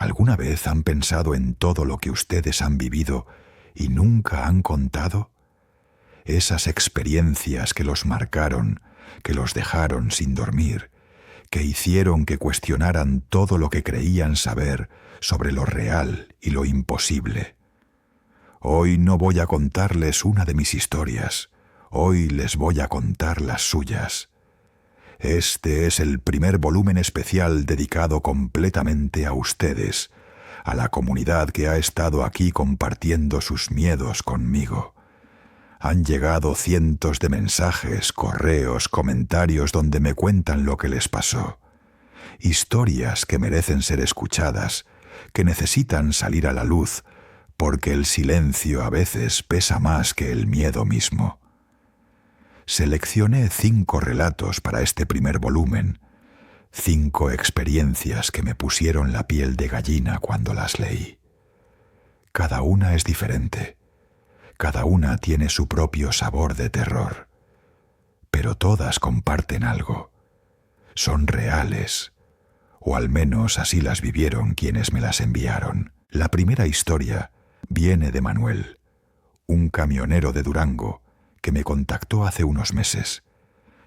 ¿Alguna vez han pensado en todo lo que ustedes han vivido y nunca han contado? Esas experiencias que los marcaron, que los dejaron sin dormir, que hicieron que cuestionaran todo lo que creían saber sobre lo real y lo imposible. Hoy no voy a contarles una de mis historias, hoy les voy a contar las suyas. Este es el primer volumen especial dedicado completamente a ustedes, a la comunidad que ha estado aquí compartiendo sus miedos conmigo. Han llegado cientos de mensajes, correos, comentarios donde me cuentan lo que les pasó. Historias que merecen ser escuchadas, que necesitan salir a la luz, porque el silencio a veces pesa más que el miedo mismo. Seleccioné 5 relatos para este primer volumen, 5 experiencias que me pusieron la piel de gallina cuando las leí. Cada una es diferente, cada una tiene su propio sabor de terror, pero todas comparten algo, son reales, o al menos así las vivieron quienes me las enviaron. La primera historia viene de Manuel, un camionero de Durango, que me contactó hace unos meses.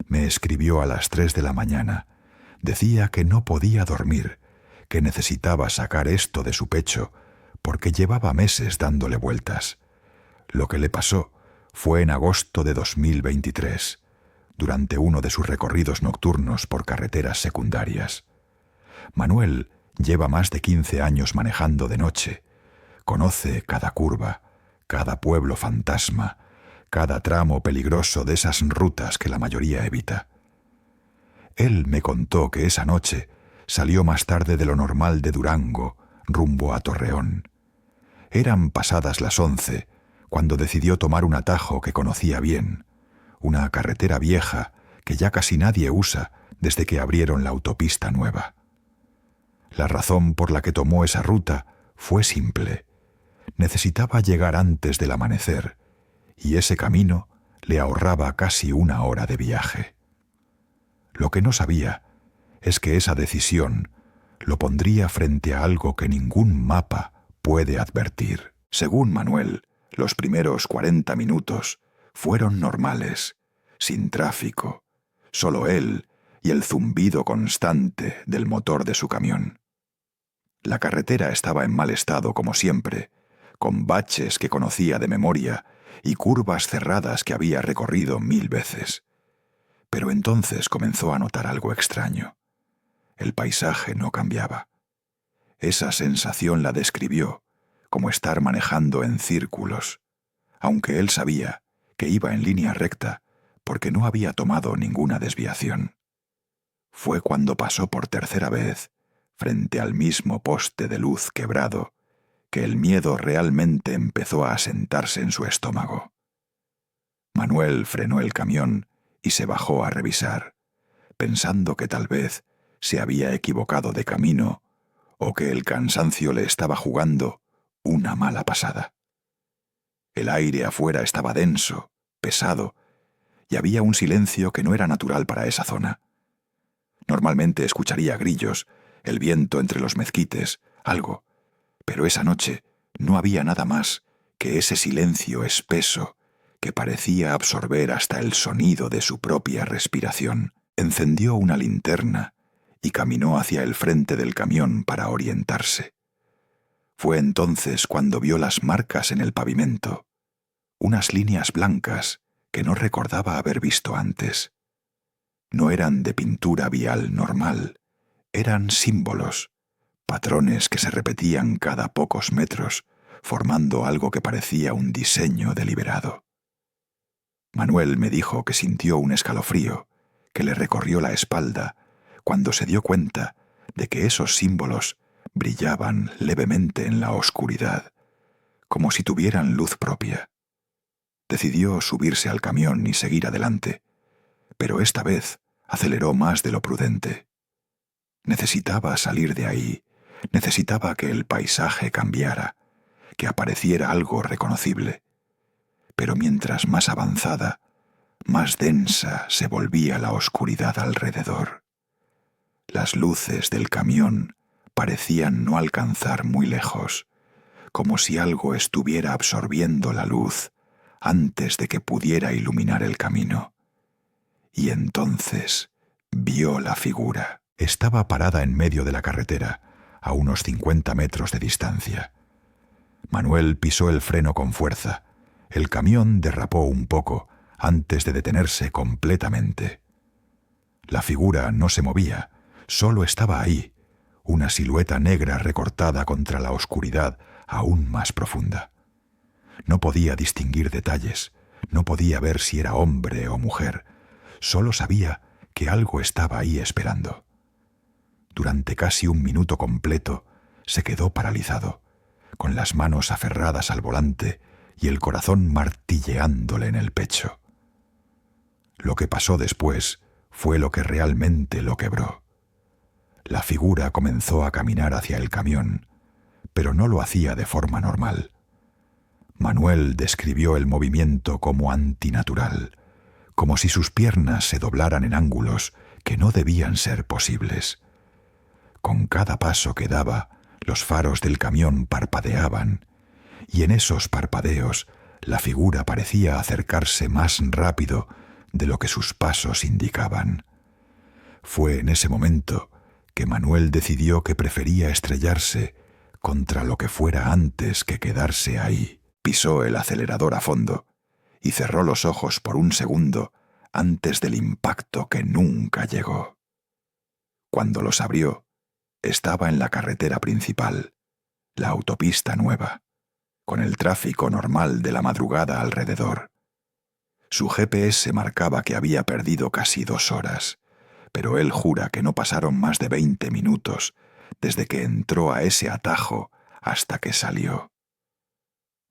Me escribió a las 3 de la mañana. Decía que no podía dormir, que necesitaba sacar esto de su pecho, porque llevaba meses dándole vueltas. Lo que le pasó fue en agosto de 2023, durante uno de sus recorridos nocturnos por carreteras secundarias. Manuel lleva más de 15 años manejando de noche. Conoce cada curva, cada pueblo fantasma, cada tramo peligroso de esas rutas que la mayoría evita. Él me contó que esa noche salió más tarde de lo normal de Durango, rumbo a Torreón. Eran pasadas las 11, cuando decidió tomar un atajo que conocía bien, una carretera vieja que ya casi nadie usa desde que abrieron la autopista nueva. La razón por la que tomó esa ruta fue simple. Necesitaba llegar antes del amanecer, y ese camino le ahorraba casi 1 hora de viaje. Lo que no sabía es que esa decisión lo pondría frente a algo que ningún mapa puede advertir. Según Manuel, los primeros 40 minutos fueron normales, sin tráfico, solo él y el zumbido constante del motor de su camión. La carretera estaba en mal estado como siempre, con baches que conocía de memoria y curvas cerradas que había recorrido 1000 veces. Pero entonces comenzó a notar algo extraño. El paisaje no cambiaba. Esa sensación la describió como estar manejando en círculos, aunque él sabía que iba en línea recta porque no había tomado ninguna desviación. Fue cuando pasó por tercera vez frente al mismo poste de luz quebrado que el miedo realmente empezó a asentarse en su estómago. Manuel frenó el camión y se bajó a revisar, pensando que tal vez se había equivocado de camino o que el cansancio le estaba jugando una mala pasada. El aire afuera estaba denso, pesado, y había un silencio que no era natural para esa zona. Normalmente escucharía grillos, el viento entre los mezquites, algo, pero esa noche no había nada más que ese silencio espeso que parecía absorber hasta el sonido de su propia respiración. Encendió una linterna y caminó hacia el frente del camión para orientarse. Fue entonces cuando vio las marcas en el pavimento, unas líneas blancas que no recordaba haber visto antes. No eran de pintura vial normal, eran símbolos, patrones que se repetían cada pocos metros, formando algo que parecía un diseño deliberado. Manuel me dijo que sintió un escalofrío que le recorrió la espalda cuando se dio cuenta de que esos símbolos brillaban levemente en la oscuridad, como si tuvieran luz propia. Decidió subirse al camión y seguir adelante, pero esta vez aceleró más de lo prudente. Necesitaba salir de ahí, necesitaba que el paisaje cambiara, que apareciera algo reconocible. Pero mientras más avanzada, más densa se volvía la oscuridad alrededor. Las luces del camión parecían no alcanzar muy lejos, como si algo estuviera absorbiendo la luz antes de que pudiera iluminar el camino. Y entonces vio la figura. Estaba parada en medio de la carretera, a unos 50 metros de distancia. Manuel pisó el freno con fuerza. El camión derrapó un poco antes de detenerse completamente. La figura no se movía, solo estaba ahí, una silueta negra recortada contra la oscuridad aún más profunda. No podía distinguir detalles, no podía ver si era hombre o mujer, solo sabía que algo estaba ahí esperando. Durante casi un minuto completo se quedó paralizado, con las manos aferradas al volante y el corazón martilleándole en el pecho. Lo que pasó después fue lo que realmente lo quebró. La figura comenzó a caminar hacia el camión, pero no lo hacía de forma normal. Manuel describió el movimiento como antinatural, como si sus piernas se doblaran en ángulos que no debían ser posibles. Con cada paso que daba, los faros del camión parpadeaban, y en esos parpadeos la figura parecía acercarse más rápido de lo que sus pasos indicaban. Fue en ese momento que Manuel decidió que prefería estrellarse contra lo que fuera antes que quedarse ahí. Pisó el acelerador a fondo y cerró los ojos por un segundo antes del impacto que nunca llegó. Cuando los abrió, estaba en la carretera principal, la autopista nueva, con el tráfico normal de la madrugada alrededor. Su GPS marcaba que había perdido casi 2 horas, pero él jura que no pasaron más de 20 minutos desde que entró a ese atajo hasta que salió.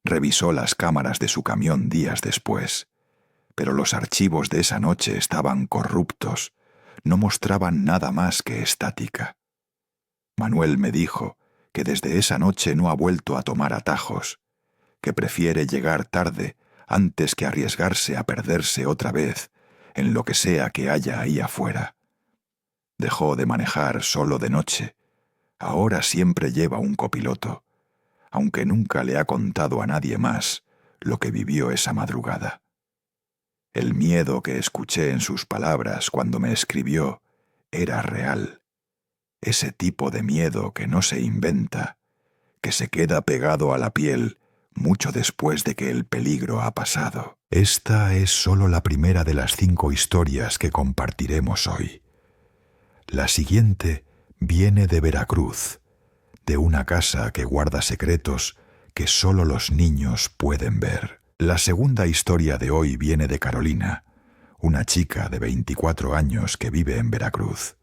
Revisó las cámaras de su camión días después, pero los archivos de esa noche estaban corruptos, no mostraban nada más que estática. Manuel me dijo que desde esa noche no ha vuelto a tomar atajos, que prefiere llegar tarde antes que arriesgarse a perderse otra vez en lo que sea que haya ahí afuera. Dejó de manejar solo de noche. Ahora siempre lleva un copiloto, aunque nunca le ha contado a nadie más lo que vivió esa madrugada. El miedo que escuché en sus palabras cuando me escribió era real. Ese tipo de miedo que no se inventa, que se queda pegado a la piel mucho después de que el peligro ha pasado. Esta es solo la primera de las 5 historias que compartiremos hoy. La siguiente viene de Veracruz, de una casa que guarda secretos que solo los niños pueden ver. La segunda historia de hoy viene de Carolina, una chica de 24 años que vive en Veracruz.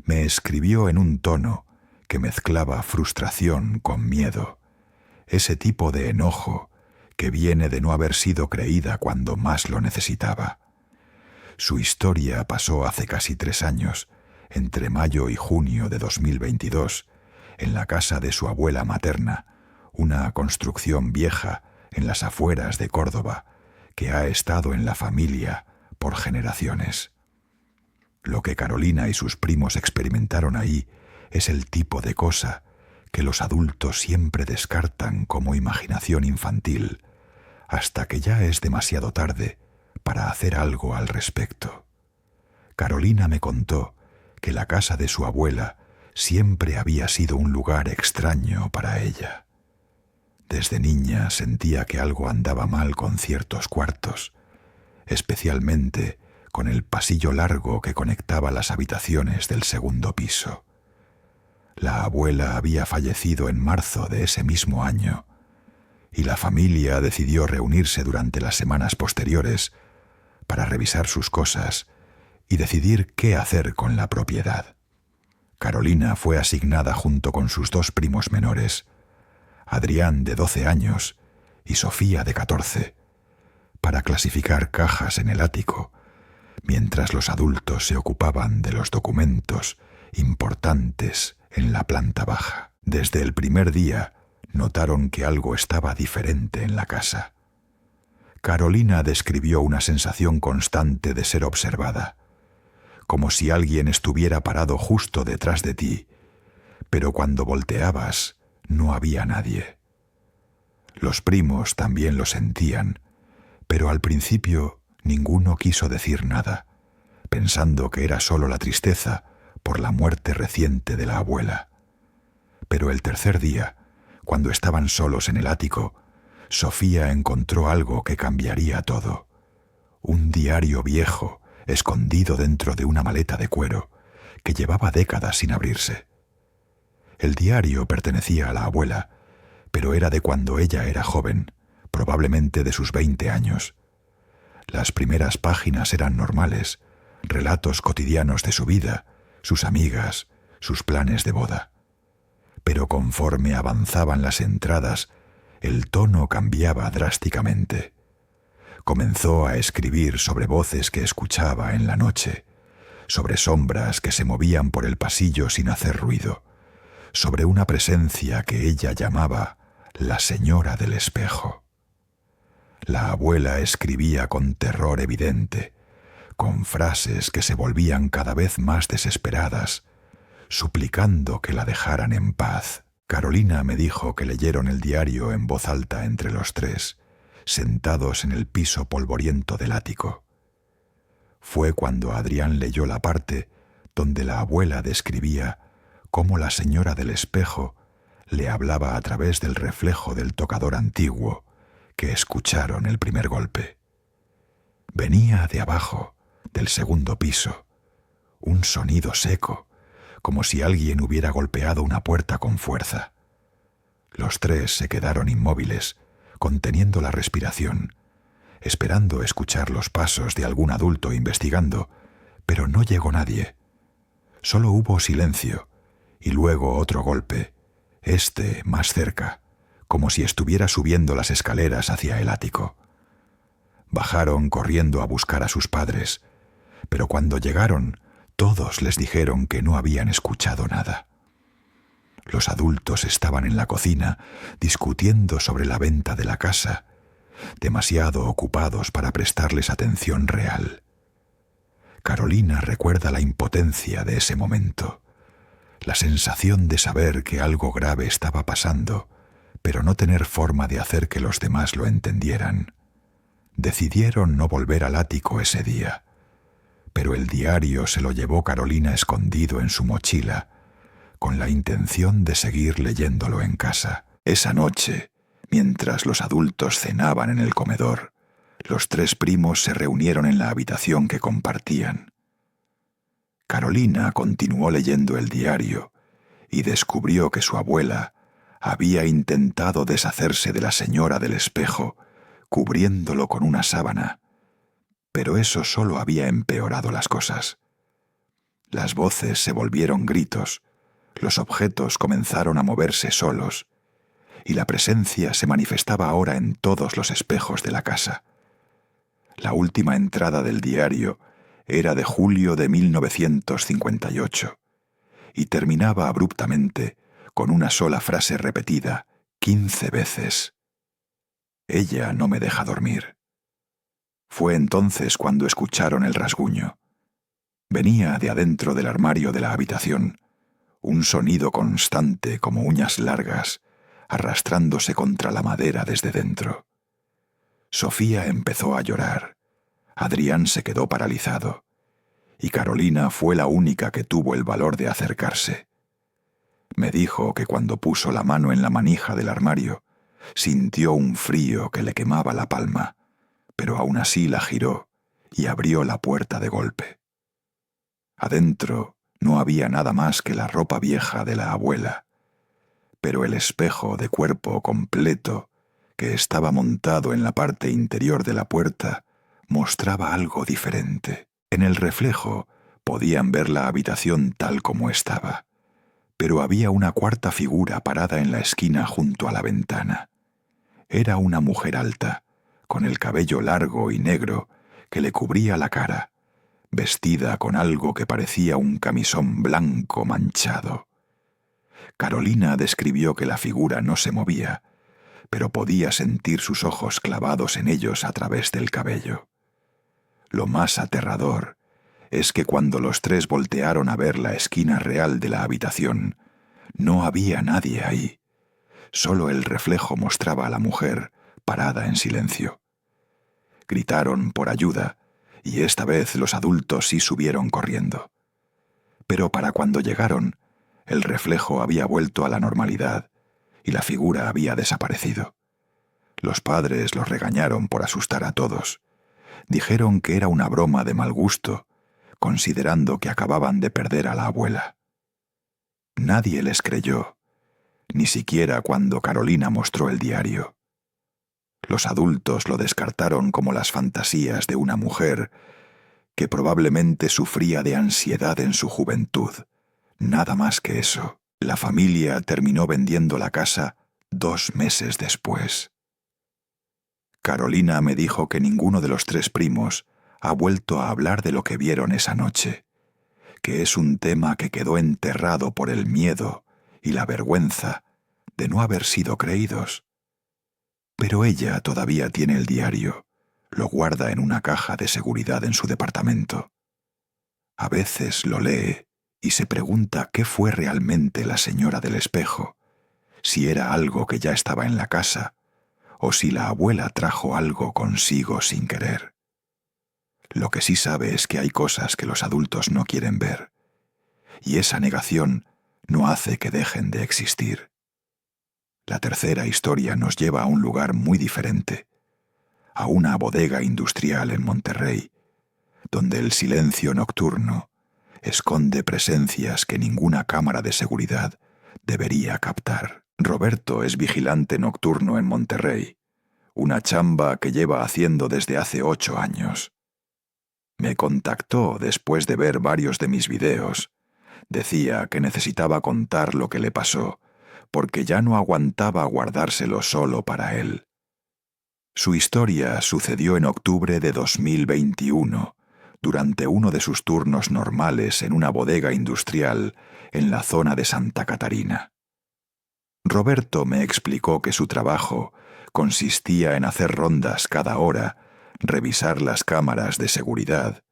Me escribió en un tono que mezclaba frustración con miedo, ese tipo de enojo que viene de no haber sido creída cuando más lo necesitaba. Su historia pasó hace casi 3 años, entre mayo y junio de 2022, en la casa de su abuela materna, una construcción vieja en las afueras de Córdoba, que ha estado en la familia por generaciones. Lo que Carolina y sus primos experimentaron ahí es el tipo de cosa que los adultos siempre descartan como imaginación infantil, hasta que ya es demasiado tarde para hacer algo al respecto. Carolina me contó que la casa de su abuela siempre había sido un lugar extraño para ella. Desde niña sentía que algo andaba mal con ciertos cuartos, especialmente con el pasillo largo que conectaba las habitaciones del segundo piso. La abuela había fallecido en marzo de ese mismo año, y la familia decidió reunirse durante las semanas posteriores para revisar sus cosas y decidir qué hacer con la propiedad. Carolina fue asignada junto con sus 2 primos menores, Adrián de 12 años y Sofía de 14, para clasificar cajas en el ático, mientras los adultos se ocupaban de los documentos importantes en la planta baja. Desde el primer día notaron que algo estaba diferente en la casa. Carolina describió una sensación constante de ser observada, como si alguien estuviera parado justo detrás de ti, pero cuando volteabas no había nadie. Los primos también lo sentían, pero al principio ninguno quiso decir nada, pensando que era solo la tristeza por la muerte reciente de la abuela. Pero el tercer día, cuando estaban solos en el ático, Sofía encontró algo que cambiaría todo. Un diario viejo, escondido dentro de una maleta de cuero, que llevaba décadas sin abrirse. El diario pertenecía a la abuela, pero era de cuando ella era joven, probablemente de sus 20 años. Las primeras páginas eran normales, relatos cotidianos de su vida, sus amigas, sus planes de boda. Pero conforme avanzaban las entradas, el tono cambiaba drásticamente. Comenzó a escribir sobre voces que escuchaba en la noche, sobre sombras que se movían por el pasillo sin hacer ruido, sobre una presencia que ella llamaba la señora del espejo. La abuela escribía con terror evidente, con frases que se volvían cada vez más desesperadas, suplicando que la dejaran en paz. Carolina me dijo que leyeron el diario en voz alta entre los tres, sentados en el piso polvoriento del ático. Fue cuando Adrián leyó la parte donde la abuela describía cómo la señora del espejo le hablaba a través del reflejo del tocador antiguo que escucharon el primer golpe. Venía de abajo, del segundo piso, un sonido seco, como si alguien hubiera golpeado una puerta con fuerza. Los tres se quedaron inmóviles, conteniendo la respiración, esperando escuchar los pasos de algún adulto investigando, pero no llegó nadie. Solo hubo silencio, y luego otro golpe, este más cerca, como si estuviera subiendo las escaleras hacia el ático. Bajaron corriendo a buscar a sus padres, pero cuando llegaron, todos les dijeron que no habían escuchado nada. Los adultos estaban en la cocina discutiendo sobre la venta de la casa, demasiado ocupados para prestarles atención real. Carolina recuerda la impotencia de ese momento, la sensación de saber que algo grave estaba pasando, pero no tener forma de hacer que los demás lo entendieran. Decidieron no volver al ático ese día, pero el diario se lo llevó Carolina escondido en su mochila, con la intención de seguir leyéndolo en casa. Esa noche, mientras los adultos cenaban en el comedor, los tres primos se reunieron en la habitación que compartían. Carolina continuó leyendo el diario y descubrió que su abuela había intentado deshacerse de la señora del espejo, cubriéndolo con una sábana, pero eso solo había empeorado las cosas. Las voces se volvieron gritos, los objetos comenzaron a moverse solos, y la presencia se manifestaba ahora en todos los espejos de la casa. La última entrada del diario era de julio de 1958, y terminaba abruptamente con una sola frase repetida 15 veces. Ella no me deja dormir. Fue entonces cuando escucharon el rasguño. Venía de adentro del armario de la habitación, un sonido constante como uñas largas, arrastrándose contra la madera desde dentro. Sofía empezó a llorar, Adrián se quedó paralizado, y Carolina fue la única que tuvo el valor de acercarse. Me dijo que cuando puso la mano en la manija del armario, sintió un frío que le quemaba la palma, pero aún así la giró y abrió la puerta de golpe. Adentro no había nada más que la ropa vieja de la abuela, pero el espejo de cuerpo completo que estaba montado en la parte interior de la puerta mostraba algo diferente. En el reflejo podían ver la habitación tal como estaba, pero había una cuarta figura parada en la esquina junto a la ventana. Era una mujer alta, con el cabello largo y negro que le cubría la cara, vestida con algo que parecía un camisón blanco manchado. Carolina describió que la figura no se movía, pero podía sentir sus ojos clavados en ellos a través del cabello. Lo más aterrador es que cuando los tres voltearon a ver la esquina real de la habitación, No había nadie ahí. Solo el reflejo mostraba a la mujer parada en silencio. Gritaron por ayuda, y esta vez los adultos sí subieron corriendo. Pero para cuando llegaron, el reflejo había vuelto a la normalidad y la figura había desaparecido. Los padres los regañaron por asustar a todos. Dijeron que era una broma de mal gusto, considerando que acababan de perder a la abuela. Nadie les creyó, ni siquiera cuando Carolina mostró el diario. Los adultos lo descartaron como las fantasías de una mujer que probablemente sufría de ansiedad en su juventud. Nada más que eso. La familia terminó vendiendo la casa 2 meses después. Carolina me dijo que ninguno de los 3 primos ha vuelto a hablar de lo que vieron esa noche, que es un tema que quedó enterrado por el miedo y la vergüenza de no haber sido creídos. Pero ella todavía tiene el diario, lo guarda en una caja de seguridad en su departamento. A veces lo lee y se pregunta qué fue realmente la señora del espejo, si era algo que ya estaba en la casa, o si la abuela trajo algo consigo sin querer. Lo que sí sabe es que hay cosas que los adultos no quieren ver, y esa negación no hace que dejen de existir. La tercera historia nos lleva a un lugar muy diferente, a una bodega industrial en Monterrey, donde el silencio nocturno esconde presencias que ninguna cámara de seguridad debería captar. Roberto es vigilante nocturno en Monterrey, una chamba que lleva haciendo desde hace 8 años. Me contactó después de ver varios de mis videos. Decía que necesitaba contar lo que le pasó, porque ya no aguantaba guardárselo solo para él. Su historia sucedió en octubre de 2021, durante uno de sus turnos normales en una bodega industrial en la zona de Santa Catarina. Roberto me explicó que su trabajo consistía en hacer rondas cada hora, revisar las cámaras de seguridad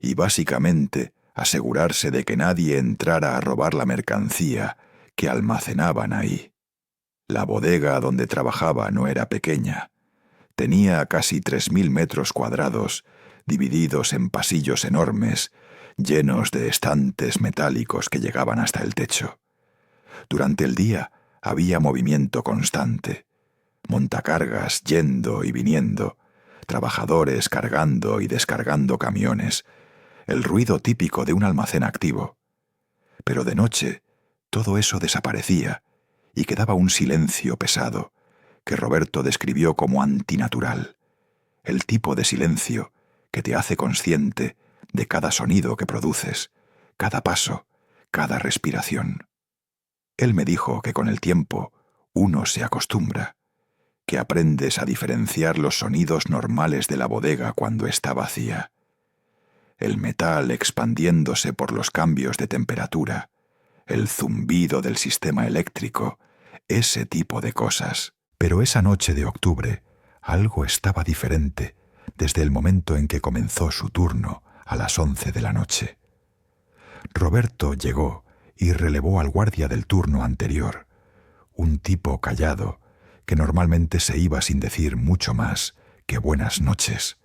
y básicamente asegurarse de que nadie entrara a robar la mercancía que almacenaban ahí. La bodega donde trabajaba no era pequeña. Tenía casi 3.000 metros cuadrados, divididos en pasillos enormes, llenos de estantes metálicos que llegaban hasta el techo. Durante el día había movimiento constante, montacargas yendo y viniendo, trabajadores cargando y descargando camiones, el ruido típico de un almacén activo. Pero de noche todo eso desaparecía y quedaba un silencio pesado que Roberto describió como antinatural, el tipo de silencio que te hace consciente de cada sonido que produces, cada paso, cada respiración. Él me dijo que con el tiempo uno se acostumbra, que aprendes a diferenciar los sonidos normales de la bodega cuando está vacía. El metal expandiéndose por los cambios de temperatura, el zumbido del sistema eléctrico, ese tipo de cosas. Pero esa noche de octubre algo estaba diferente desde el momento en que comenzó su turno a las 11 de la noche. Roberto llegó y relevó al guardia del turno anterior, un tipo callado que normalmente se iba sin decir mucho más que buenas noches.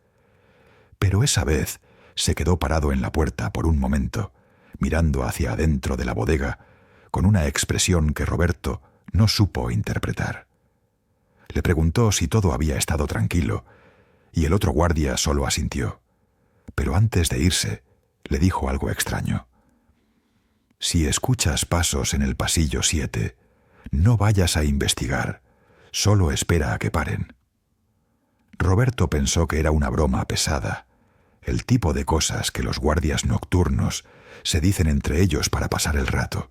Pero esa vez se quedó parado en la puerta por un momento, mirando hacia adentro de la bodega, con una expresión que Roberto no supo interpretar. Le preguntó si todo había estado tranquilo, y el otro guardia solo asintió. Pero antes de irse, le dijo algo extraño. Si escuchas pasos en el pasillo 7, no vayas a investigar, solo espera a que paren. Roberto pensó que era una broma pesada, el tipo de cosas que los guardias nocturnos se dicen entre ellos para pasar el rato,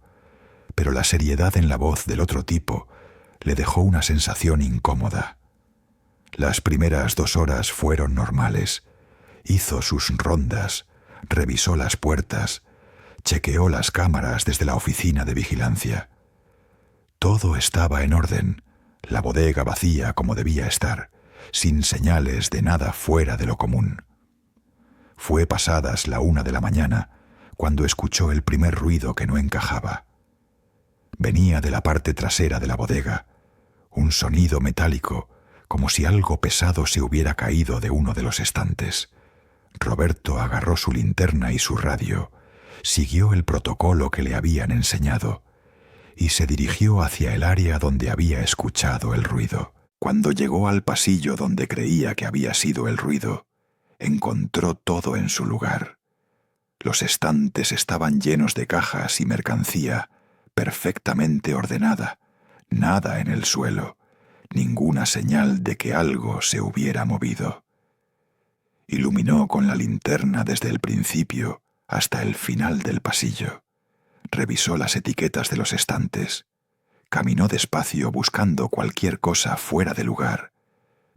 pero la seriedad en la voz del otro tipo le dejó una sensación incómoda. Las primeras 2 horas fueron normales. Hizo sus rondas, revisó las puertas, chequeó las cámaras desde la oficina de vigilancia. Todo estaba en orden, la bodega vacía como debía estar, sin señales de nada fuera de lo común. Fue pasadas la 1 de la mañana cuando escuchó el primer ruido que no encajaba. Venía de la parte trasera de la bodega, un sonido metálico, como si algo pesado se hubiera caído de uno de los estantes. Roberto agarró su linterna y su radio, siguió el protocolo que le habían enseñado y se dirigió hacia el área donde había escuchado el ruido. Cuando llegó al pasillo donde creía que había sido el ruido, encontró todo en su lugar. Los estantes estaban llenos de cajas y mercancía, perfectamente ordenada, nada en el suelo, ninguna señal de que algo se hubiera movido. Iluminó con la linterna desde el principio hasta el final del pasillo. Revisó las etiquetas de los estantes. Caminó despacio buscando cualquier cosa fuera de lugar,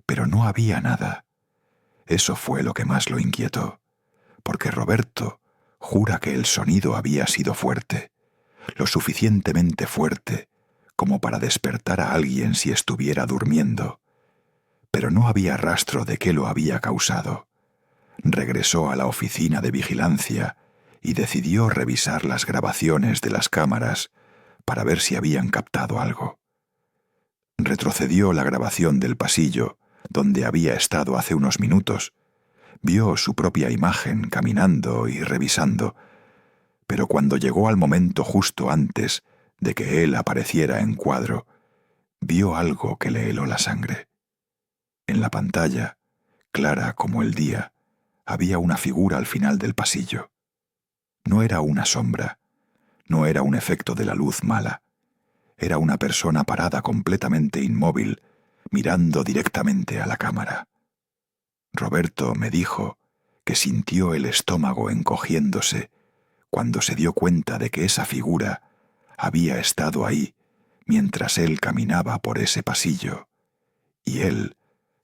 pero no había nada. Eso fue lo que más lo inquietó, porque Roberto jura que el sonido había sido fuerte, lo suficientemente fuerte como para despertar a alguien si estuviera durmiendo, pero no había rastro de qué lo había causado. Regresó a la oficina de vigilancia y decidió revisar las grabaciones de las cámaras para ver si habían captado algo. Retrocedió la grabación del pasillo donde había estado hace unos minutos. Vio su propia imagen caminando y revisando, pero cuando llegó al momento justo antes de que él apareciera en cuadro, vio algo que le heló la sangre. En la pantalla, clara como el día, había una figura al final del pasillo. No era una sombra, no era un efecto de la luz mala. Era una persona parada completamente inmóvil, mirando directamente a la cámara. Roberto me dijo que sintió el estómago encogiéndose cuando se dio cuenta de que esa figura había estado ahí mientras él caminaba por ese pasillo, y él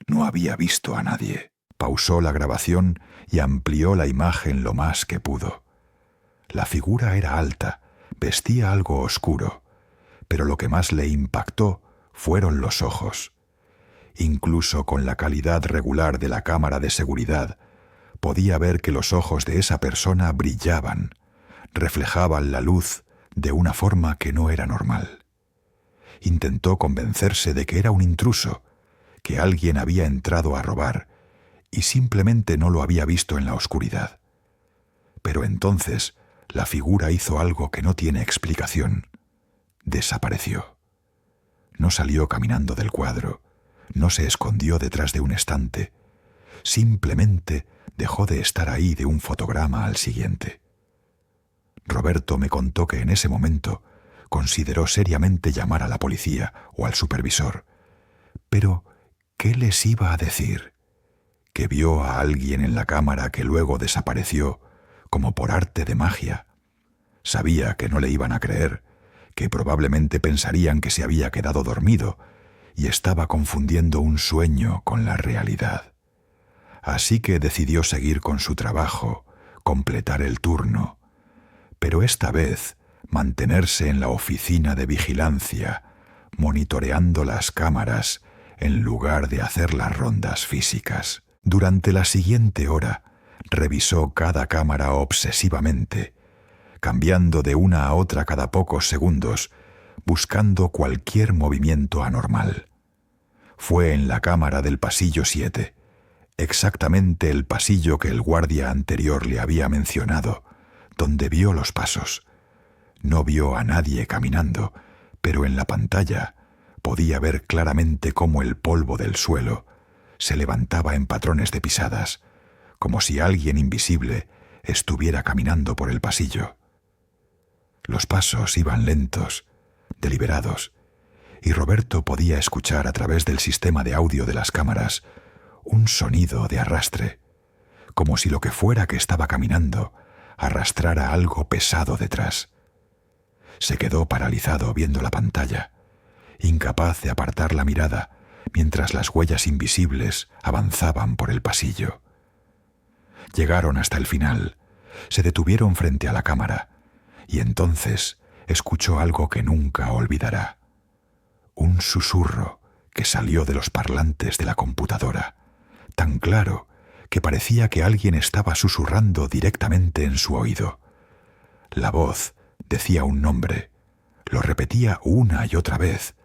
no había visto a nadie. Pausó la grabación y amplió la imagen lo más que pudo. La figura era alta, vestía algo oscuro, pero lo que más le impactó fueron los ojos. Incluso con la calidad regular de la cámara de seguridad, podía ver que los ojos de esa persona brillaban, reflejaban la luz de una forma que no era normal. Intentó convencerse de que era un intruso, que alguien había entrado a robar y simplemente no lo había visto en la oscuridad. Pero entonces la figura hizo algo que no tiene explicación. Desapareció. No salió caminando del cuadro, no se escondió detrás de un estante, simplemente dejó de estar ahí de un fotograma al siguiente. Roberto me contó que en ese momento consideró seriamente llamar a la policía o al supervisor. Pero, ¿qué les iba a decir? ¿Que vio a alguien en la cámara que luego desapareció, como por arte de magia? Sabía que no le iban a creer, que probablemente pensarían que se había quedado dormido y estaba confundiendo un sueño con la realidad. Así que decidió seguir con su trabajo, completar el turno, pero esta vez mantenerse en la oficina de vigilancia, monitoreando las cámaras en lugar de hacer las rondas físicas. Durante la siguiente hora, revisó cada cámara obsesivamente, cambiando de una a otra cada pocos segundos, buscando cualquier movimiento anormal. Fue en la cámara del pasillo 7, exactamente el pasillo que el guardia anterior le había mencionado, donde vio los pasos. No vio a nadie caminando, pero en la pantalla podía ver claramente cómo el polvo del suelo se levantaba en patrones de pisadas, como si alguien invisible estuviera caminando por el pasillo. Los pasos iban lentos, deliberados, y Roberto podía escuchar a través del sistema de audio de las cámaras un sonido de arrastre, como si lo que fuera que estaba caminando arrastrara algo pesado detrás. Se quedó paralizado viendo la pantalla, incapaz de apartar la mirada mientras las huellas invisibles avanzaban por el pasillo. Llegaron hasta el final, se detuvieron frente a la cámara, y entonces escuchó algo que nunca olvidará. Un susurro que salió de los parlantes de la computadora, tan claro que parecía que alguien estaba susurrando directamente en su oído. La voz decía un nombre, Lo repetía una y otra vez,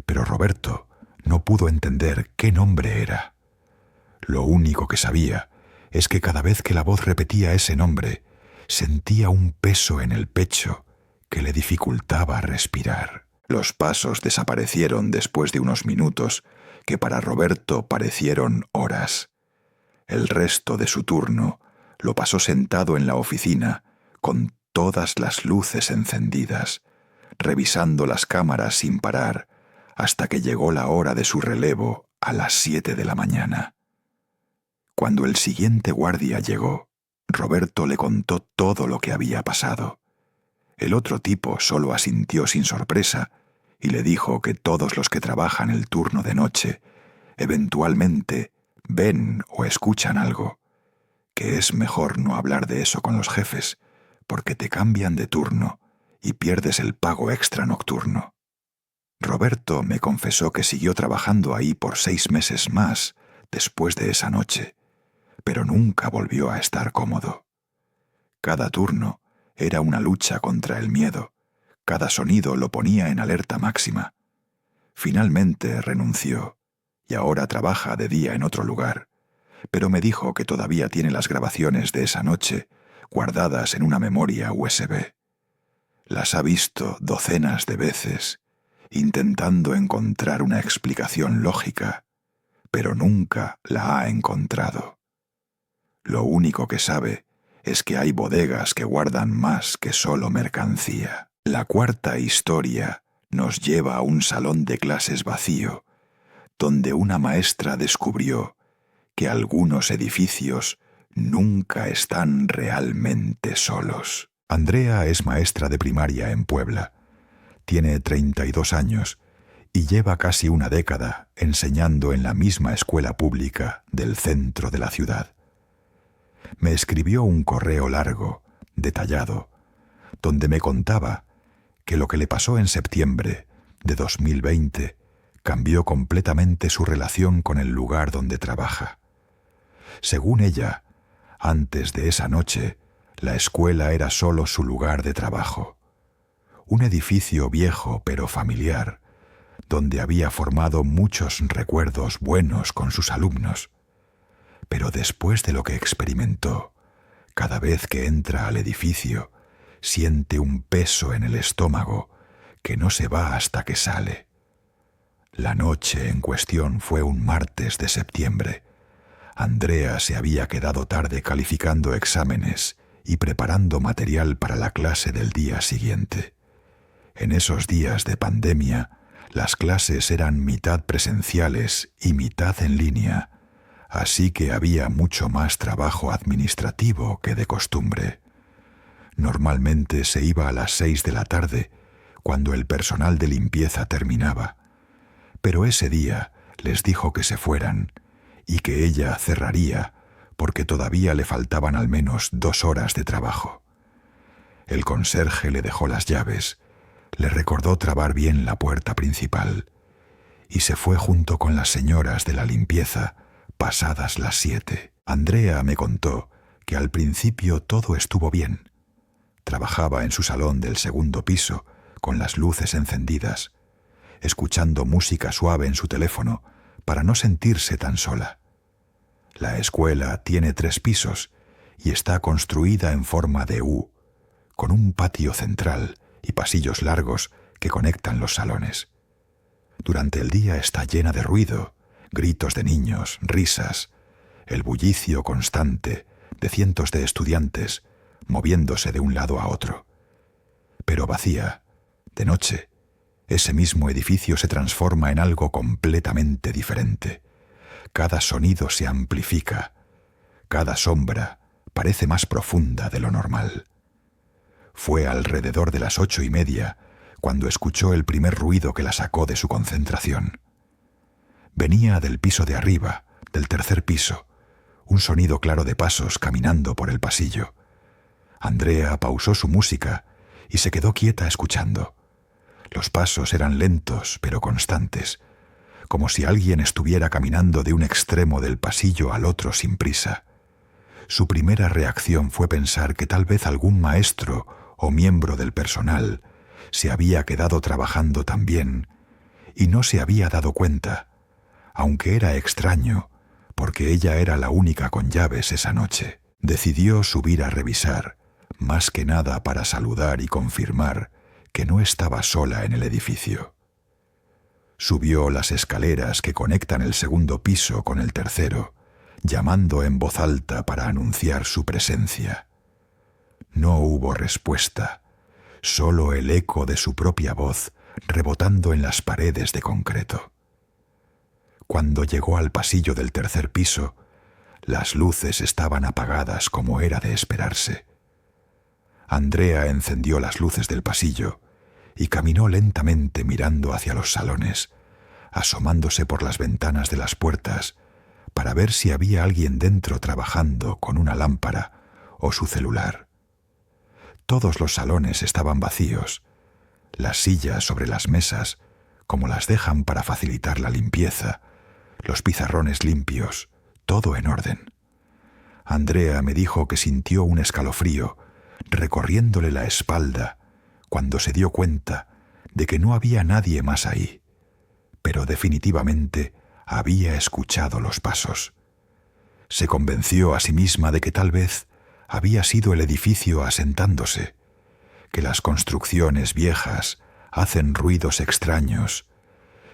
pero Roberto no pudo entender qué nombre era. Lo único que sabía es que cada vez que la voz repetía ese nombre, sentía un peso en el pecho que le dificultaba respirar. Los pasos desaparecieron después de unos minutos que para Roberto parecieron horas. El resto de su turno lo pasó sentado en la oficina con todas las luces encendidas, revisando las cámaras sin parar hasta que llegó la hora de su relevo a las 7 de la mañana. Cuando el siguiente guardia llegó, Roberto le contó todo lo que había pasado. El otro tipo solo asintió sin sorpresa y le dijo que todos los que trabajan el turno de noche eventualmente ven o escuchan algo, que es mejor no hablar de eso con los jefes porque te cambian de turno y pierdes el pago extra nocturno. Roberto me confesó que siguió trabajando ahí por 6 meses más después de esa noche, pero nunca volvió a estar cómodo. Cada turno era una lucha contra el miedo, cada sonido lo ponía en alerta máxima. Finalmente renunció y ahora trabaja de día en otro lugar, pero me dijo que todavía tiene las grabaciones de esa noche guardadas en una memoria USB. Las ha visto docenas de veces, intentando encontrar una explicación lógica, pero nunca la ha encontrado. Lo único que sabe es que hay bodegas que guardan más que solo mercancía. La cuarta historia nos lleva a un salón de clases vacío, donde una maestra descubrió que algunos edificios nunca están realmente solos. Andrea es maestra de primaria en Puebla. Tiene 32 años y lleva casi una década enseñando en la misma escuela pública del centro de la ciudad. Me escribió un correo largo, detallado, donde me contaba que lo que le pasó en septiembre de 2020 cambió completamente su relación con el lugar donde trabaja. Según ella, antes de esa noche, la escuela era solo su lugar de trabajo. Un edificio viejo pero familiar, donde había formado muchos recuerdos buenos con sus alumnos. Pero después de lo que experimentó, cada vez que entra al edificio, siente un peso en el estómago que no se va hasta que sale. La noche en cuestión fue un martes de septiembre. Andrea se había quedado tarde calificando exámenes y preparando material para la clase del día siguiente. En esos días de pandemia, las clases eran mitad presenciales y mitad en línea, así que había mucho más trabajo administrativo que de costumbre. Normalmente se iba a las 6 de la tarde, cuando el personal de limpieza terminaba, pero ese día les dijo que se fueran y que ella cerraría porque todavía le faltaban al menos 2 horas de trabajo. El conserje le dejó las llaves, le recordó trabar bien la puerta principal y se fue junto con las señoras de la limpieza pasadas las 7. Andrea me contó que al principio todo estuvo bien. Trabajaba en su salón del segundo piso con las luces encendidas, escuchando música suave en su teléfono para no sentirse tan sola. La escuela tiene 3 pisos y está construida en forma de U, con un patio central y pasillos largos que conectan los salones. Durante el día está llena de ruido, gritos de niños, risas, el bullicio constante de cientos de estudiantes moviéndose de un lado a otro. Pero vacía, de noche, ese mismo edificio se transforma en algo completamente diferente. Cada sonido se amplifica, cada sombra parece más profunda de lo normal. Fue alrededor de las 8:30 cuando escuchó el primer ruido que la sacó de su concentración. Venía del piso de arriba, del tercer piso, un sonido claro de pasos caminando por el pasillo. Andrea pausó su música y se quedó quieta escuchando. Los pasos eran lentos pero constantes, como si alguien estuviera caminando de un extremo del pasillo al otro sin prisa. Su primera reacción fue pensar que tal vez algún maestro o miembro del personal se había quedado trabajando también y no se había dado cuenta, aunque era extraño, porque ella era la única con llaves esa noche. Decidió subir a revisar, más que nada para saludar y confirmar que no estaba sola en el edificio. Subió las escaleras que conectan el segundo piso con el tercero, llamando en voz alta para anunciar su presencia. No hubo respuesta, solo el eco de su propia voz rebotando en las paredes de concreto. Cuando llegó al pasillo del tercer piso, las luces estaban apagadas como era de esperarse. Andrea encendió las luces del pasillo y caminó lentamente mirando hacia los salones, asomándose por las ventanas de las puertas para ver si había alguien dentro trabajando con una lámpara o su celular. Todos los salones estaban vacíos, las sillas sobre las mesas, como las dejan para facilitar la limpieza, los pizarrones limpios, todo en orden. Andrea me dijo que sintió un escalofrío recorriéndole la espalda cuando se dio cuenta de que no había nadie más ahí, pero definitivamente había escuchado los pasos. Se convenció a sí misma de que tal vez había sido el edificio asentándose, que las construcciones viejas hacen ruidos extraños,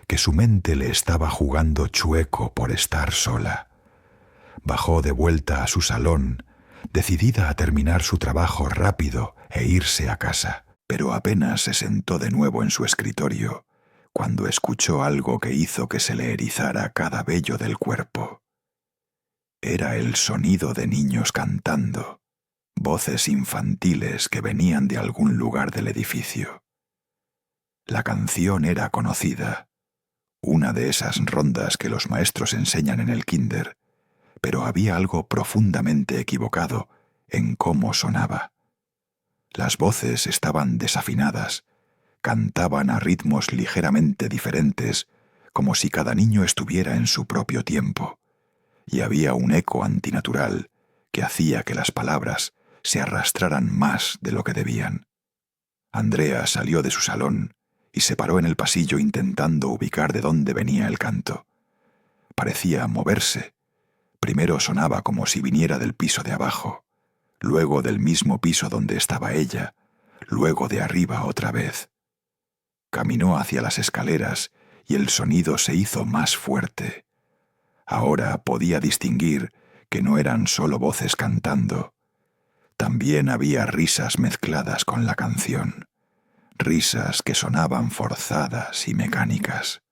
que su mente le estaba jugando chueco por estar sola. Bajó de vuelta a su salón, decidida a terminar su trabajo rápido e irse a casa, pero apenas se sentó de nuevo en su escritorio cuando escuchó algo que hizo que se le erizara cada vello del cuerpo. Era el sonido de niños cantando, voces infantiles que venían de algún lugar del edificio. La canción era conocida, una de esas rondas que los maestros enseñan en el kinder, pero había algo profundamente equivocado en cómo sonaba. Las voces estaban desafinadas, cantaban a ritmos ligeramente diferentes, como si cada niño estuviera en su propio tiempo, y había un eco antinatural que hacía que las palabras se arrastraran más de lo que debían. Andrea salió de su salón y se paró en el pasillo intentando ubicar de dónde venía el canto. Parecía moverse. Primero sonaba como si viniera del piso de abajo, luego del mismo piso donde estaba ella, luego de arriba otra vez. Caminó hacia las escaleras y el sonido se hizo más fuerte. Ahora podía distinguir que no eran solo voces cantando. También había risas mezcladas con la canción, risas que sonaban forzadas y mecánicas.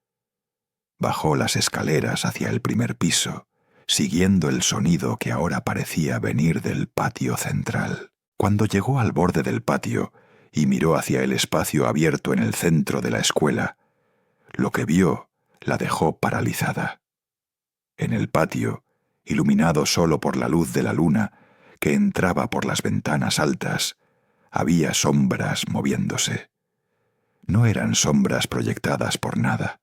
Bajó las escaleras hacia el primer piso, siguiendo el sonido que ahora parecía venir del patio central. Cuando llegó al borde del patio y miró hacia el espacio abierto en el centro de la escuela, lo que vio la dejó paralizada. En el patio, iluminado solo por la luz de la luna que entraba por las ventanas altas, había sombras moviéndose. No eran sombras proyectadas por nada,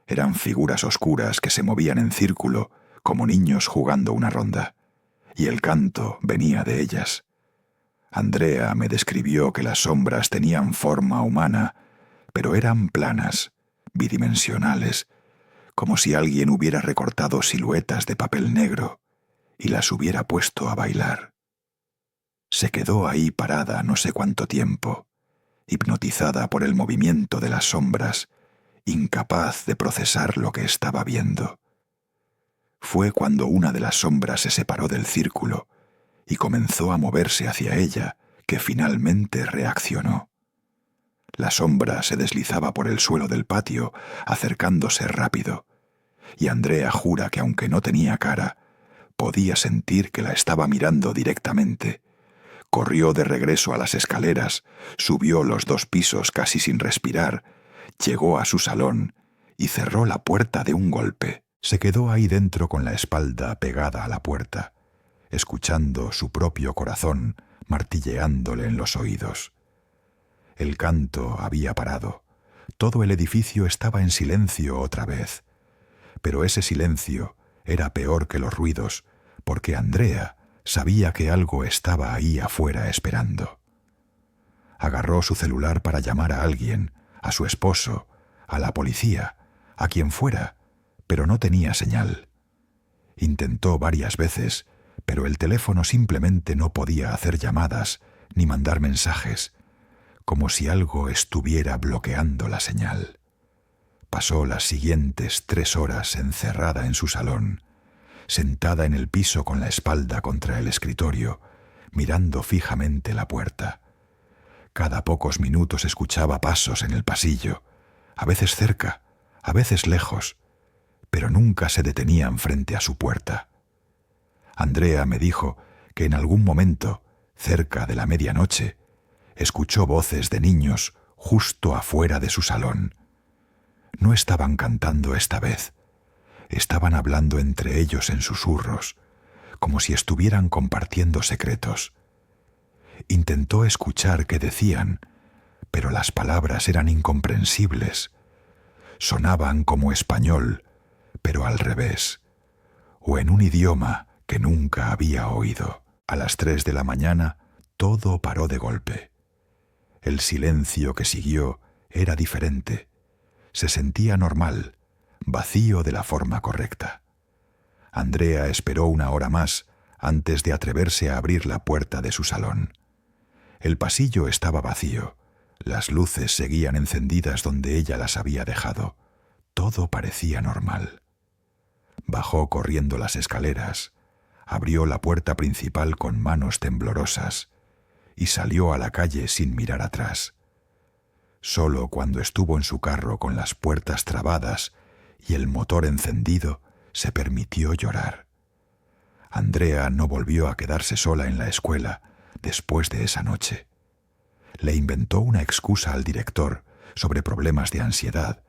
eran figuras oscuras que se movían en círculo como niños jugando una ronda, y el canto venía de ellas. Andrea me describió que las sombras tenían forma humana, pero eran planas, bidimensionales, como si alguien hubiera recortado siluetas de papel negro y las hubiera puesto a bailar. Se quedó ahí parada no sé cuánto tiempo, hipnotizada por el movimiento de las sombras, incapaz de procesar lo que estaba viendo. Fue cuando una de las sombras se separó del círculo y comenzó a moverse hacia ella que finalmente reaccionó. La sombra se deslizaba por el suelo del patio, acercándose rápido, y Andrea jura que aunque no tenía cara, podía sentir que la estaba mirando directamente. Corrió de regreso a las escaleras, subió los 2 pisos casi sin respirar, llegó a su salón y cerró la puerta de un golpe. Se quedó ahí dentro con la espalda pegada a la puerta, escuchando su propio corazón martilleándole en los oídos. El canto había parado. Todo el edificio estaba en silencio otra vez. Pero ese silencio era peor que los ruidos, porque Andrea sabía que algo estaba ahí afuera esperando. Agarró su celular para llamar a alguien, a su esposo, a la policía, a quien fuera, pero no tenía señal. Intentó varias veces, pero el teléfono simplemente no podía hacer llamadas ni mandar mensajes, como si algo estuviera bloqueando la señal. Pasó las siguientes 3 horas encerrada en su salón, sentada en el piso con la espalda contra el escritorio, mirando fijamente la puerta. Cada pocos minutos escuchaba pasos en el pasillo, a veces cerca, a veces lejos, pero nunca se detenían frente a su puerta. Andrea me dijo que en algún momento, cerca de la medianoche, escuchó voces de niños justo afuera de su salón. No estaban cantando esta vez, estaban hablando entre ellos en susurros, como si estuvieran compartiendo secretos. Intentó escuchar qué decían, pero las palabras eran incomprensibles. Sonaban como español, pero al revés, o en un idioma que nunca había oído. A las 3 de la mañana todo paró de golpe. El silencio que siguió era diferente. Se sentía normal, vacío de la forma correcta. Andrea esperó 1 hora más antes de atreverse a abrir la puerta de su salón. El pasillo estaba vacío. Las luces seguían encendidas donde ella las había dejado. Todo parecía normal. Bajó corriendo las escaleras, abrió la puerta principal con manos temblorosas y salió a la calle sin mirar atrás. Solo cuando estuvo en su carro con las puertas trabadas y el motor encendido, se permitió llorar. Andrea no volvió a quedarse sola en la escuela después de esa noche. Le inventó una excusa al director sobre problemas de ansiedad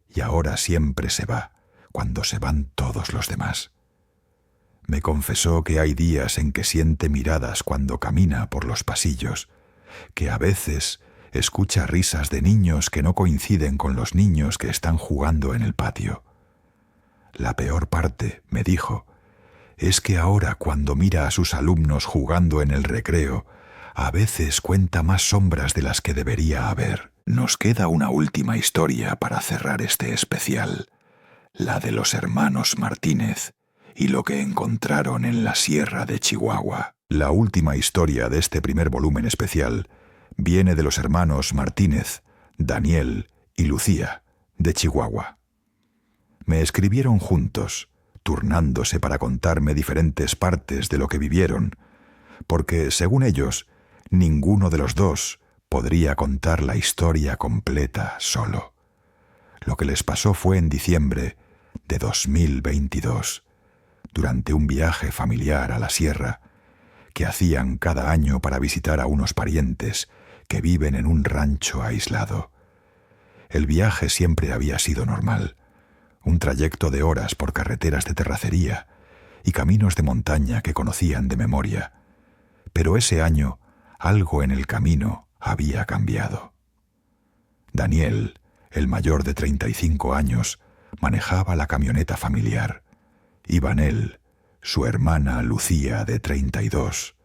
y ahora siempre se va cuando se van todos los demás. Me confesó que hay días en que siente miradas cuando camina por los pasillos, que a veces escucha risas de niños que no coinciden con los niños que están jugando en el patio. La peor parte, me dijo, es que ahora cuando mira a sus alumnos jugando en el recreo, a veces cuenta más sombras de las que debería haber. Nos queda una última historia para cerrar este especial, la de los hermanos Martínez y lo que encontraron en la Sierra de Chihuahua. La última historia de este primer volumen especial viene de los hermanos Martínez, Daniel y Lucía, de Chihuahua. Me escribieron juntos, turnándose para contarme diferentes partes de lo que vivieron, porque, según ellos, ninguno de los dos podría contar la historia completa solo. Lo que les pasó fue en diciembre de 2022, durante un viaje familiar a la sierra que hacían cada año para visitar a unos parientes que viven en un rancho aislado. El viaje siempre había sido normal, un trayecto de horas por carreteras de terracería y caminos de montaña que conocían de memoria, pero ese año algo en el camino había cambiado. Daniel, el mayor de 35 años, manejaba la camioneta familiar. Iban él, su hermana Lucía de 32,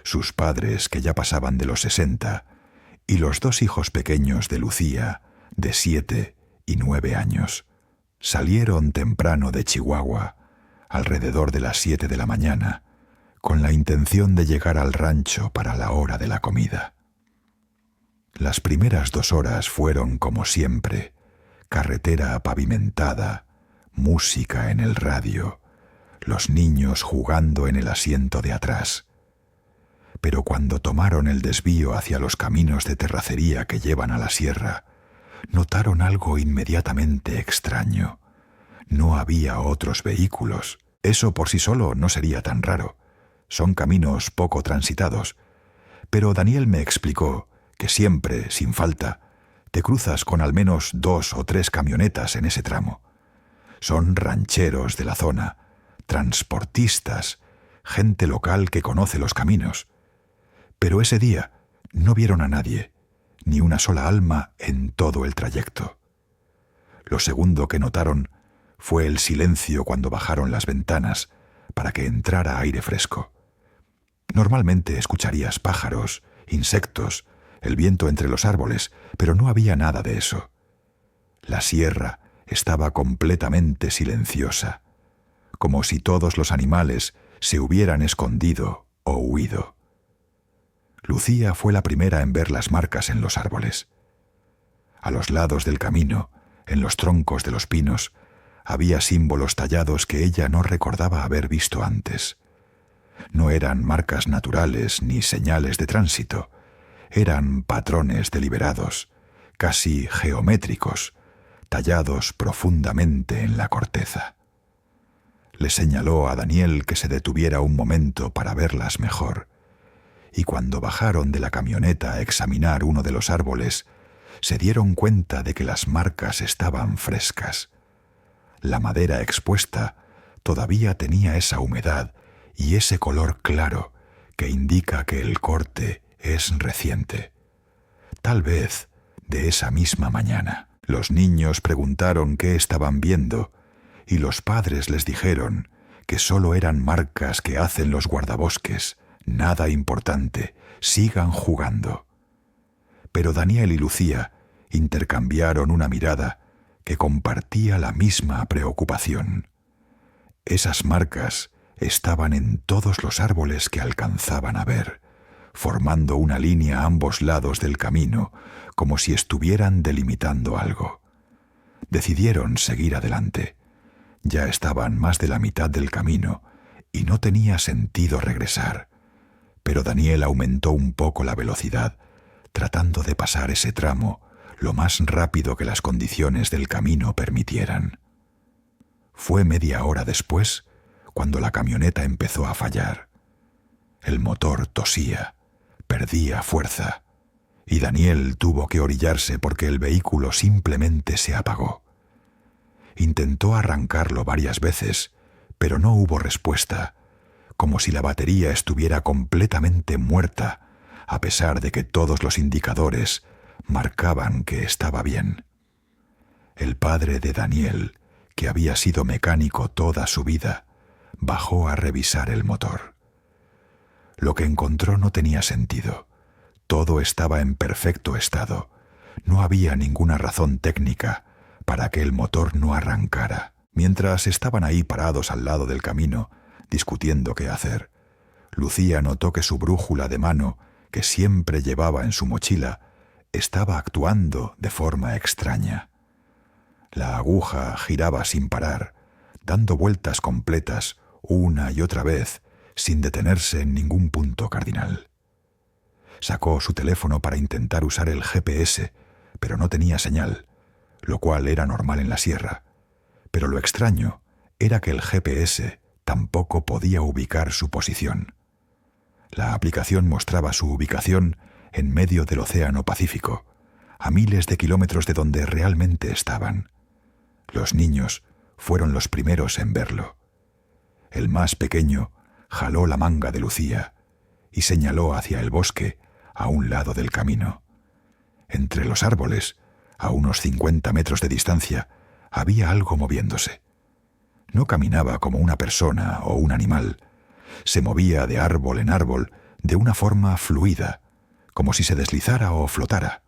sus padres que ya pasaban de los 60 y los 2 hijos pequeños de Lucía de 7 y 9 años. Salieron temprano de Chihuahua, alrededor de las 7 de la mañana, con la intención de llegar al rancho para la hora de la comida. Las primeras 2 horas fueron, como siempre, carretera pavimentada, música en el radio, los niños jugando en el asiento de atrás. Pero cuando tomaron el desvío hacia los caminos de terracería que llevan a la sierra, notaron algo inmediatamente extraño. No había otros vehículos. Eso por sí solo no sería tan raro. Son caminos poco transitados. Pero Daniel me explicó que siempre, sin falta, te cruzas con al menos 2 o 3 camionetas en ese tramo. Son rancheros de la zona, transportistas, gente local que conoce los caminos. Pero ese día no vieron a nadie, ni una sola alma en todo el trayecto. Lo segundo que notaron fue el silencio cuando bajaron las ventanas para que entrara aire fresco. Normalmente escucharías pájaros, insectos, el viento entre los árboles, pero no había nada de eso. La sierra estaba completamente silenciosa, como si todos los animales se hubieran escondido o huido. Lucía fue la primera en ver las marcas en los árboles. A los lados del camino, en los troncos de los pinos, había símbolos tallados que ella no recordaba haber visto antes. No eran marcas naturales ni señales de tránsito, eran patrones deliberados, casi geométricos, tallados profundamente en la corteza. Le señaló a Daniel que se detuviera un momento para verlas mejor, y cuando bajaron de la camioneta a examinar uno de los árboles, se dieron cuenta de que las marcas estaban frescas. La madera expuesta todavía tenía esa humedad y ese color claro que indica que el corte es reciente. Tal vez de esa misma mañana. Los niños preguntaron qué estaban viendo y los padres les dijeron que solo eran marcas que hacen los guardabosques, nada importante, sigan jugando. Pero Daniel y Lucía intercambiaron una mirada que compartía la misma preocupación. Esas marcas estaban en todos los árboles que alcanzaban a ver, formando una línea a ambos lados del camino, como si estuvieran delimitando algo. Decidieron seguir adelante. Ya estaban más de la mitad del camino y no tenía sentido regresar, pero Daniel aumentó un poco la velocidad, tratando de pasar ese tramo lo más rápido que las condiciones del camino permitieran. Fue media hora después cuando la camioneta empezó a fallar. El motor tosía, perdía fuerza, y Daniel tuvo que orillarse porque el vehículo simplemente se apagó. Intentó arrancarlo varias veces, pero no hubo respuesta, como si la batería estuviera completamente muerta, a pesar de que todos los indicadores marcaban que estaba bien. El padre de Daniel, que había sido mecánico toda su vida, bajó a revisar el motor. Lo que encontró no tenía sentido. Todo estaba en perfecto estado. No había ninguna razón técnica para que el motor no arrancara. Mientras estaban ahí parados al lado del camino, discutiendo qué hacer, Lucía notó que su brújula de mano, que siempre llevaba en su mochila, estaba actuando de forma extraña. La aguja giraba sin parar, dando vueltas completas una y otra vez, sin detenerse en ningún punto cardinal. Sacó su teléfono para intentar usar el GPS, pero no tenía señal, lo cual era normal en la sierra. Pero lo extraño era que el GPS tampoco podía ubicar su posición. La aplicación mostraba su ubicación en medio del Océano Pacífico, a miles de kilómetros de donde realmente estaban. Los niños fueron los primeros en verlo. El más pequeño jaló la manga de Lucía y señaló hacia el bosque a un lado del camino. Entre los árboles, a unos 50 metros de distancia, había algo moviéndose. No caminaba como una persona o un animal. Se movía de árbol en árbol de una forma fluida, como si se deslizara o flotara.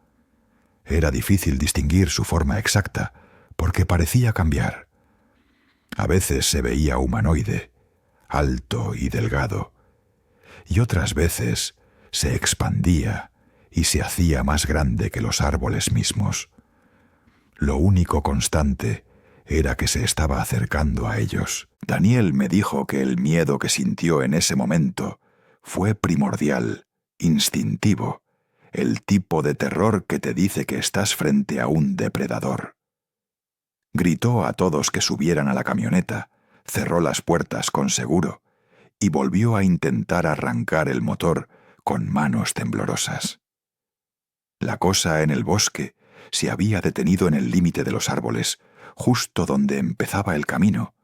Era difícil distinguir su forma exacta, porque parecía cambiar. A veces se veía humanoide, alto y delgado, y otras veces se expandía y se hacía más grande que los árboles mismos. Lo único constante era que se estaba acercando a ellos. Daniel me dijo que el miedo que sintió en ese momento fue primordial, instintivo, el tipo de terror que te dice que estás frente a un depredador. Gritó a todos que subieran a la camioneta, cerró las puertas con seguro y volvió a intentar arrancar el motor con manos temblorosas. La cosa en el bosque se había detenido en el límite de los árboles, justo donde empezaba el camino,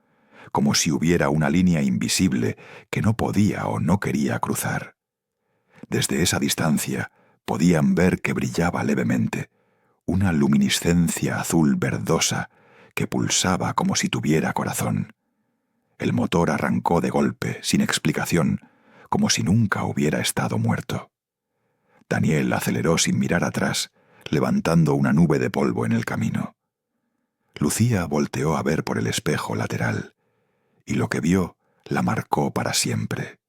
como si hubiera una línea invisible que no podía o no quería cruzar. Desde esa distancia podían ver que brillaba levemente, una luminiscencia azul verdosa que pulsaba como si tuviera corazón. El motor arrancó de golpe, sin explicación, como si nunca hubiera estado muerto. Daniel aceleró sin mirar atrás, levantando una nube de polvo en el camino. Lucía volteó a ver por el espejo lateral, y lo que vio la marcó para siempre.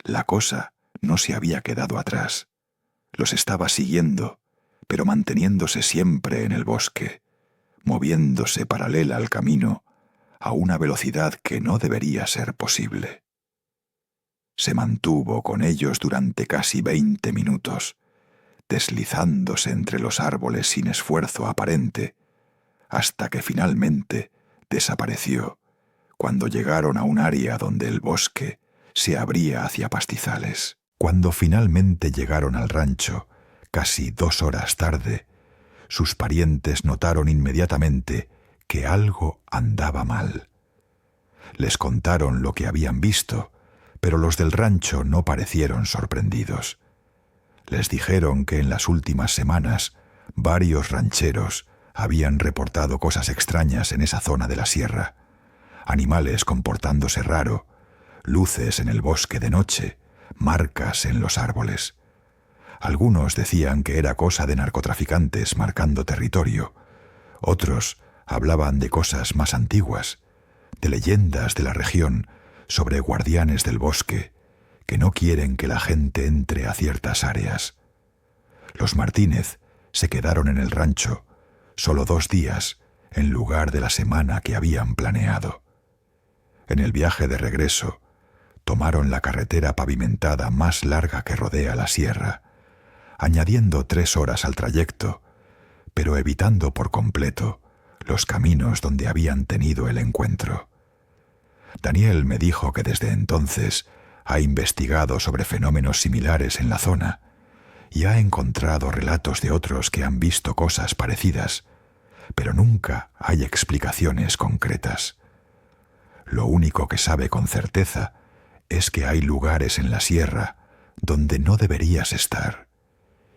La cosa no se había quedado atrás. Los estaba siguiendo, pero manteniéndose siempre en el bosque, moviéndose paralela al camino a una velocidad que no debería ser posible. Se mantuvo con ellos durante casi 20 minutos, deslizándose entre los árboles sin esfuerzo aparente, hasta que finalmente desapareció cuando llegaron a un área donde el bosque se abría hacia pastizales. Cuando finalmente llegaron al rancho, casi 2 horas tarde, sus parientes notaron inmediatamente que algo andaba mal. Les contaron lo que habían visto, pero los del rancho no parecieron sorprendidos. Les dijeron que en las últimas semanas varios rancheros habían reportado cosas extrañas en esa zona de la sierra: animales comportándose raro, luces en el bosque de noche, marcas en los árboles. Algunos decían que era cosa de narcotraficantes marcando territorio. Otros hablaban de cosas más antiguas, de leyendas de la región sobre guardianes del bosque que no quieren que la gente entre a ciertas áreas. Los Martínez se quedaron en el rancho solo 2 días en lugar de la semana que habían planeado. En el viaje de regreso, tomaron la carretera pavimentada más larga que rodea la sierra, añadiendo 3 horas al trayecto, pero evitando por completo los caminos donde habían tenido el encuentro. Daniel me dijo que desde entonces ha investigado sobre fenómenos similares en la zona y ha encontrado relatos de otros que han visto cosas parecidas, pero nunca hay explicaciones concretas. Lo único que sabe con certeza es que hay lugares en la sierra donde no deberías estar,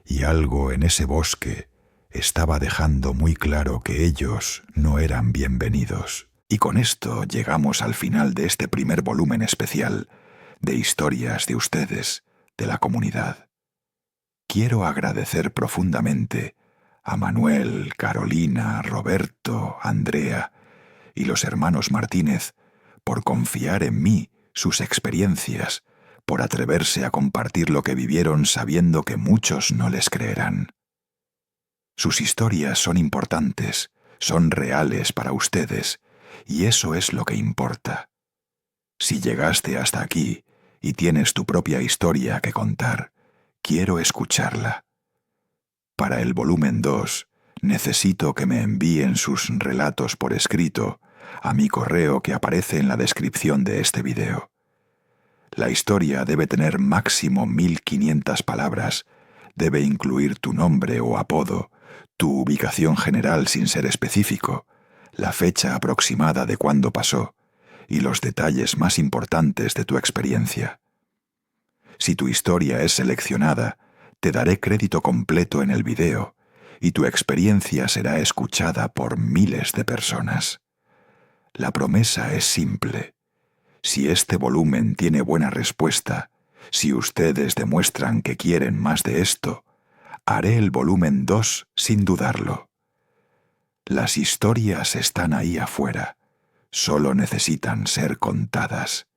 y algo en ese bosque estaba dejando muy claro que ellos no eran bienvenidos. Y con esto llegamos al final de este primer volumen especial de historias de ustedes, de la comunidad. Quiero agradecer profundamente a Manuel, Carolina, Roberto, Andrea y los hermanos Martínez por confiar en mí sus experiencias, por atreverse a compartir lo que vivieron sabiendo que muchos no les creerán. Sus historias son importantes, son reales para ustedes, y eso es lo que importa. Si llegaste hasta aquí y tienes tu propia historia que contar, quiero escucharla. Para el volumen 2, necesito que me envíen sus relatos por escrito a mi correo que aparece en la descripción de este video. La historia debe tener máximo 1500 palabras, debe incluir tu nombre o apodo, tu ubicación general sin ser específico, la fecha aproximada de cuándo pasó y los detalles más importantes de tu experiencia. Si tu historia es seleccionada, te daré crédito completo en el video y tu experiencia será escuchada por miles de personas. La promesa es simple. Si este volumen tiene buena respuesta, si ustedes demuestran que quieren más de esto, haré el volumen 2 sin dudarlo. Las historias están ahí afuera, solo necesitan ser contadas.